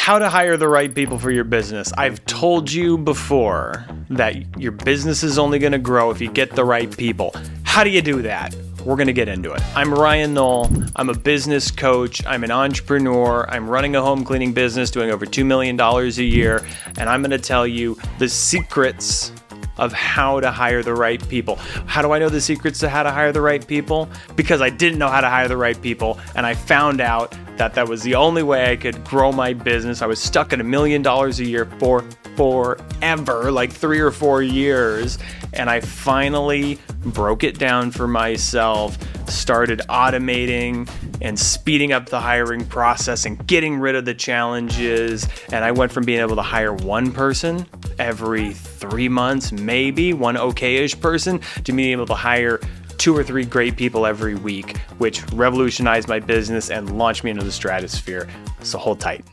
How to hire the right people for your business. I've told you before that your business is only going to grow if you get the right people. How do you do that? We're going to get into it. I'm Ryan Knoll. I'm a business coach. I'm an entrepreneur. I'm running a home cleaning business doing over $2 million a year. And I'm going to tell you the secrets of how to hire the right people. How do I know the secrets to how to hire the right people? Because I didn't know how to hire the right people, and I found out that that was the only way I could grow my business. I was stuck at $1 million a year for forever, like 3 or 4 years, and I finally broke it down for myself, started automating and speeding up the hiring process and getting rid of the challenges. And I went from being able to hire one person every 3 months, maybe one okay-ish person, to being able to hire 2 or 3 great people every week, which revolutionized my business and launched me into the stratosphere. So hold tight.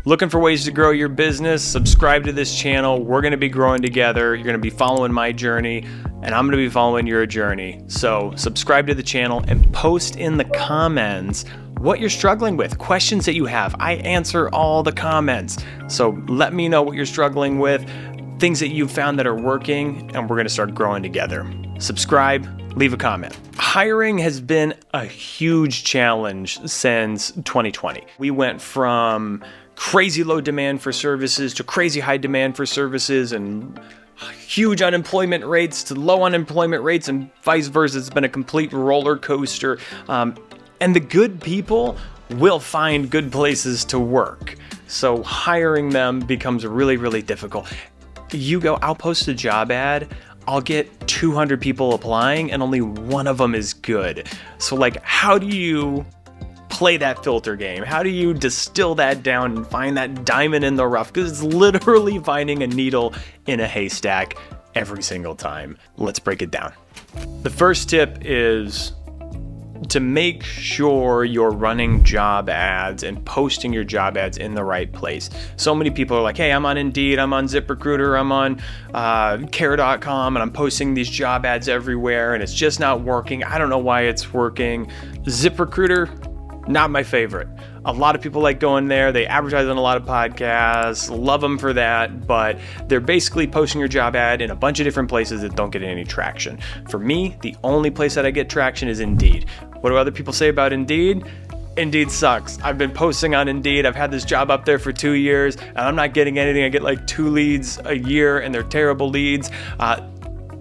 Looking for ways to grow your business? Subscribe to this channel. We're going to be growing together. You're going to be following my journey, and I'm going to be following your journey. So subscribe to the channel and post in the comments what you're struggling with, questions that you have. I answer all the comments. So let me know what you're struggling with, things that you've found that are working, and we're going to start growing together. Subscribe, leave a comment. Hiring has been a huge challenge since 2020. We went from crazy low demand for services to crazy high demand for services, and huge unemployment rates to low unemployment rates, and vice versa. It's been a complete roller coaster. And the good people will find good places to work. So hiring them becomes really, really difficult. I'll post a job ad, I'll get 200 people applying, and only one of them is good. So how do you play that filter game? How do you distill that down and find that diamond in the rough? Because it's literally finding a needle in a haystack every single time. Let's break it down. The first tip is to make sure you're running job ads and posting your job ads in the right place. So many people are like, hey, I'm on Indeed, I'm on ZipRecruiter, I'm on Care.com, and I'm posting these job ads everywhere, and it's just not working. I don't know why it's working. ZipRecruiter, not my favorite. A lot of people like going there. They advertise on a lot of podcasts, love them for that, but they're basically posting your job ad in a bunch of different places that don't get any traction. For me, the only place that I get traction is Indeed. What do other people say about Indeed? Indeed sucks. I've been posting on Indeed. I've had this job up there for 2 years, and I'm not getting anything. I get 2 leads a year, and they're terrible leads.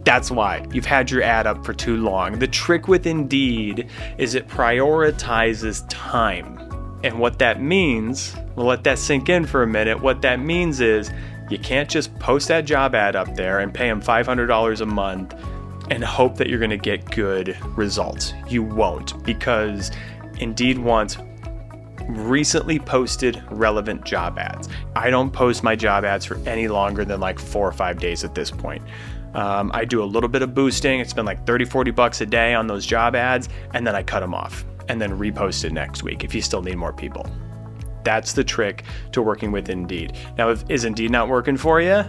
That's why you've had your ad up for too long. The trick with Indeed is it prioritizes time. And what that means, we'll let that sink in for a minute. What that means is you can't just post that job ad up there and pay them $500 a month and hope that you're going to get good results. You won't, because Indeed wants recently posted relevant job ads. I don't post my job ads for any longer than 4 or 5 days at this point. I do a little bit of boosting. It's been $30-$40 a day on those job ads, and then I cut them off and then repost it next week if you still need more people. That's the trick to working with Indeed. Now, is Indeed not working for you?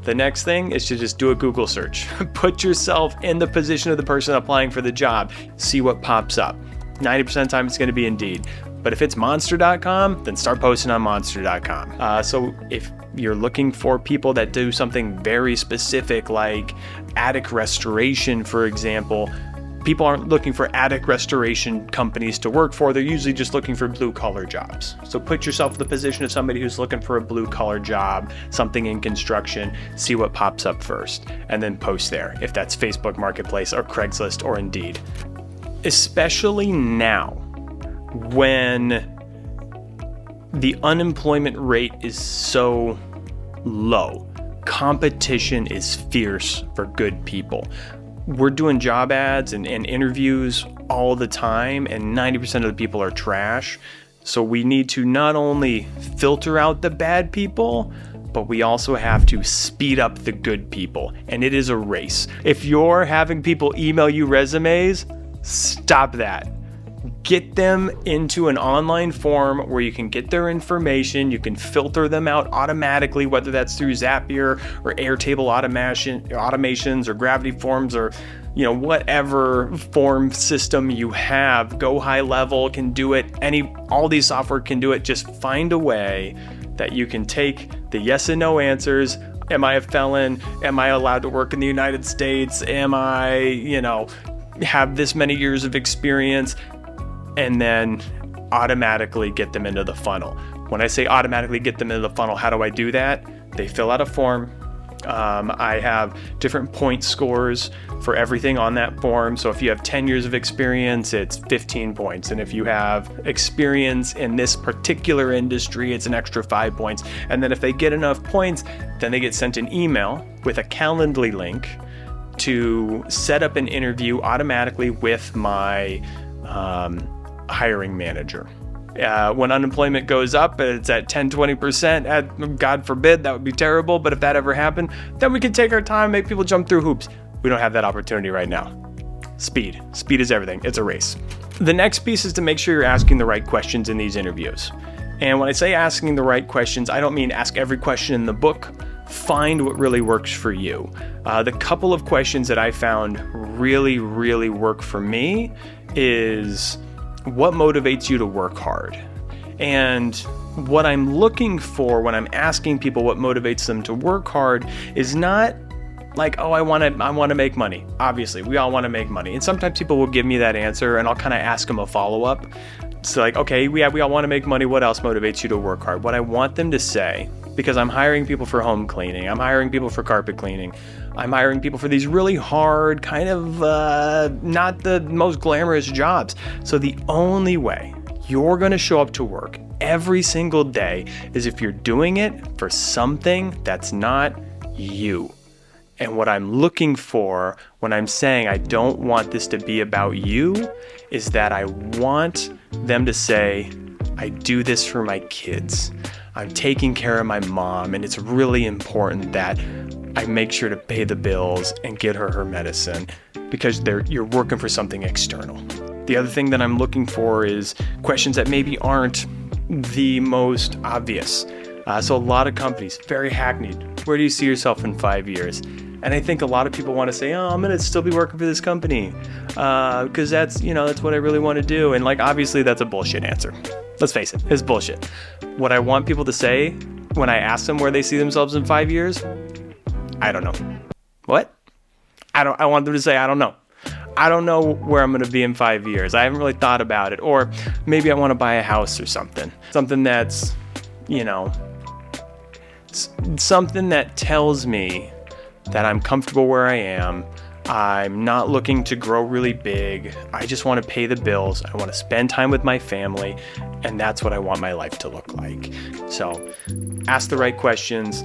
The next thing is to just do a Google search. Put yourself in the position of the person applying for the job. See what pops up. 90% of the time it's going to be Indeed. But if it's monster.com, then start posting on monster.com. So if you're looking for people that do something very specific, like attic restoration, for example, people aren't looking for attic restoration companies to work for. They're usually just looking for blue-collar jobs. So put yourself in the position of somebody who's looking for a blue-collar job, something in construction, see what pops up first, and then post there, if that's Facebook Marketplace or Craigslist or Indeed. Especially now, when the unemployment rate is so low, competition is fierce for good people. We're doing job ads and interviews all the time, and 90% of the people are trash. So we need to not only filter out the bad people, but we also have to speed up the good people. And it is a race. If you're having people email you resumes, stop that. Get them into an online form where you can get their information. You can filter them out automatically, whether that's through Zapier or Airtable automations or Gravity Forms or whatever form system you have. Go High Level can do it. All these software can do it. Just find a way that you can take the yes and no answers. Am I a felon? Am I allowed to work in the United States? Am I, have this many years of experience? And then automatically get them into the funnel. When I say automatically get them into the funnel, how do I do that? They fill out a form. I have different point scores for everything on that form. So if you have 10 years of experience, it's 15 points. And if you have experience in this particular industry, it's an extra 5 points. And then if they get enough points, then they get sent an email with a Calendly link to set up an interview automatically with my hiring manager. When unemployment goes up, it's at 10-20%. God forbid, that would be terrible. But if that ever happened, then we can take our time, make people jump through hoops. We don't have that opportunity right now. Speed is everything. It's a race. The next piece is to make sure you're asking the right questions in these interviews. And when I say asking the right questions, I don't mean ask every question in the book. Find what really works for you. The couple of questions that I found really, really work for me is, what motivates you to work hard? And what I'm looking for when I'm asking people what motivates them to work hard is not like, oh, I want to make money. Obviously, we all want to make money. And sometimes people will give me that answer and I'll kind of ask them a follow-up. So like, okay, we all want to make money. What else motivates you to work hard? What I want them to say, because I'm hiring people for home cleaning, I'm hiring people for carpet cleaning, I'm hiring people for these really hard, kind of not the most glamorous jobs. So the only way you're going to show up to work every single day is if you're doing it for something that's not you. And what I'm looking for when I'm saying I don't want this to be about you is that I want them to say, I do this for my kids. I'm taking care of my mom, and it's really important that I make sure to pay the bills and get her medicine, because you're working for something external. The other thing that I'm looking for is questions that maybe aren't the most obvious. So a lot of companies, very hackneyed. Where do you see yourself in 5 years? And I think a lot of people want to say, oh, I'm going to still be working for this company because that's what I really want to do. And obviously that's a bullshit answer. Let's face it, it's bullshit. What I want people to say when I ask them where they see themselves in 5 years, I don't know. What? I want them to say, I don't know. I don't know where I'm going to be in 5 years. I haven't really thought about it. Or maybe I want to buy a house or something. Something that's, something that tells me that I'm comfortable where I am. I'm not looking to grow really big. I just want to pay the bills. I want to spend time with my family. And that's what I want my life to look like. So ask the right questions.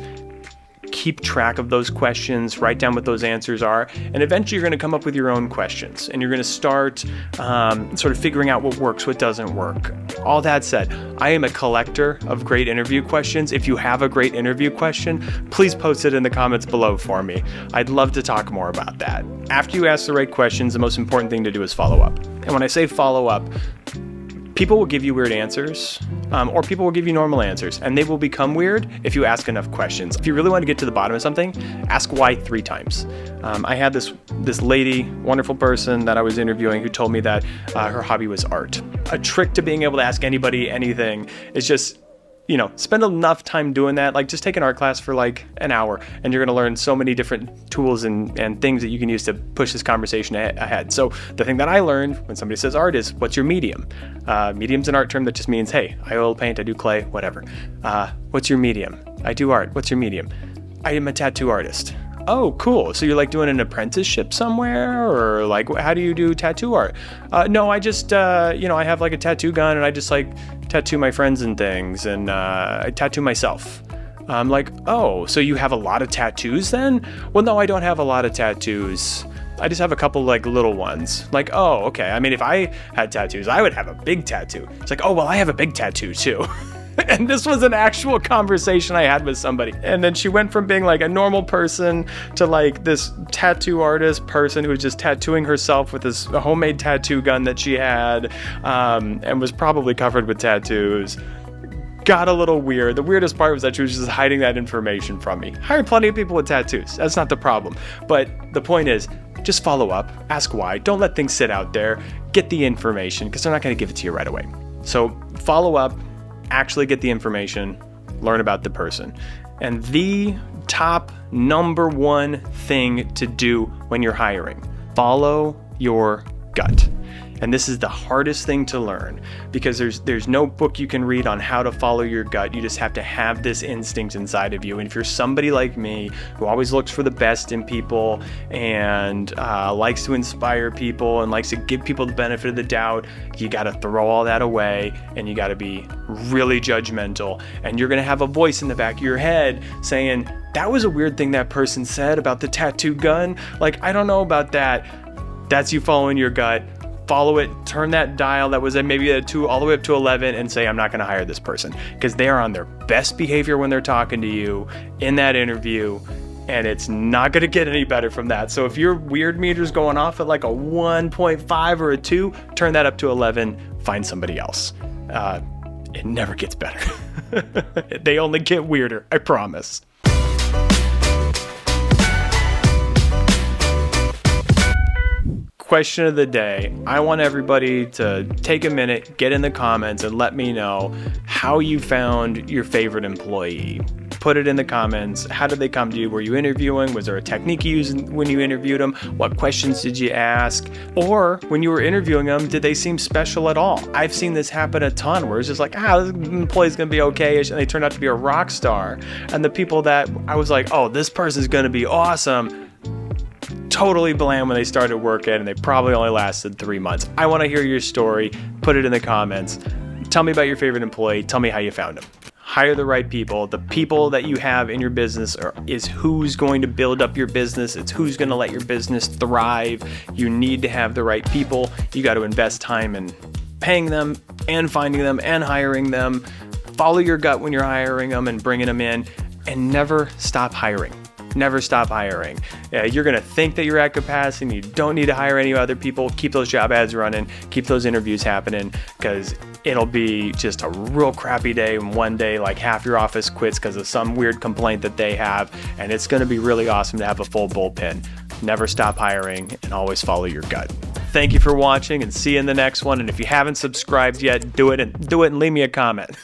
Keep track of those questions, write down what those answers are, and eventually you're going to come up with your own questions, and you're going to start sort of figuring out what works, what doesn't work. All that said, I am a collector of great interview questions. If you have a great interview question, please post it in the comments below for me. I'd love to talk more about that. After you ask the right questions, the most important thing to do is follow up. And when I say follow up, people will give you weird answers, or people will give you normal answers, and they will become weird if you ask enough questions. If you really want to get to the bottom of something, ask why 3 times. I had this lady, wonderful person that I was interviewing, who told me that her hobby was art. A trick to being able to ask anybody anything is just, spend enough time doing that. Just take an art class for an hour, and you're going to learn so many different tools and things that you can use to push this conversation ahead. So the thing that I learned when somebody says art is, what's your medium? Medium's an art term that just means, hey, I oil paint, I do clay, whatever. What's your medium? I do art. What's your medium? I am a tattoo artist. Oh, cool. So you're doing an apprenticeship somewhere, or how do you do tattoo art? No, I just, I have a tattoo gun, and I just tattoo my friends and things, and I tattoo myself. I'm oh, so you have a lot of tattoos then? Well, no, I don't have a lot of tattoos. I just have a couple little ones. Oh, okay. I mean, if I had tattoos, I would have a big tattoo. It's oh, well, I have a big tattoo too. And this was an actual conversation I had with somebody. And then she went from being a normal person to this tattoo artist person who was just tattooing herself with this homemade tattoo gun that she had, and was probably covered with tattoos. Got a little weird. The weirdest part was that she was just hiding that information from me. Hired plenty of people with tattoos. That's not the problem. But the point is, just follow up, ask why. Don't let things sit out there. Get the information, because they're not going to give it to you right away. So follow up, actually get the information, learn about the person. And the top number one thing to do when you're hiring, follow your gut. And this is the hardest thing to learn, because there's no book you can read on how to follow your gut. You just have to have this instinct inside of you. And if you're somebody like me who always looks for the best in people and likes to inspire people and likes to give people the benefit of the doubt, you got to throw all that away and you got to be really judgmental. And you're going to have a voice in the back of your head saying, that was a weird thing that person said about the tattoo gun. Like, I don't know about that. That's you following your gut. Follow it, turn that dial that was at maybe a 2 all the way up to 11 and say, I'm not going to hire this person, because they are on their best behavior when they're talking to you in that interview, and it's not going to get any better from that. So if your weird meter's going off at like a 1.5 or a 2, turn that up to 11, find somebody else. It never gets better. They only get weirder, I promise. Question of the day. I want everybody to take a minute, get in the comments, and let me know how you found your favorite employee. Put it in the comments. How did they come to you? Were you interviewing? Was there a technique you used when you interviewed them? What questions did you ask? Or when you were interviewing them, did they seem special at all? I've seen this happen a ton, where it's just like, this employee's gonna be okay-ish, and they turned out to be a rock star. And the people that I was like, oh, this person's gonna be awesome, totally bland when they started working, and they probably only lasted 3 months. I want to hear your story. Put it in the comments. Tell me about your favorite employee. Tell me how you found them. Hire the right people. The people that you have in your business is who's going to build up your business. It's who's going to let your business thrive. You need to have the right people. You got to invest time in paying them and finding them and hiring them. Follow your gut when you're hiring them and bringing them in, and never stop hiring. Never stop hiring. You're going to think that you're at capacity and you don't need to hire any other people. Keep those job ads running. Keep those interviews happening, because it'll be just a real crappy day. And one day, like, half your office quits because of some weird complaint that they have. And it's going to be really awesome to have a full bullpen. Never stop hiring, and always follow your gut. Thank you for watching, and see you in the next one. And if you haven't subscribed yet, do it and leave me a comment.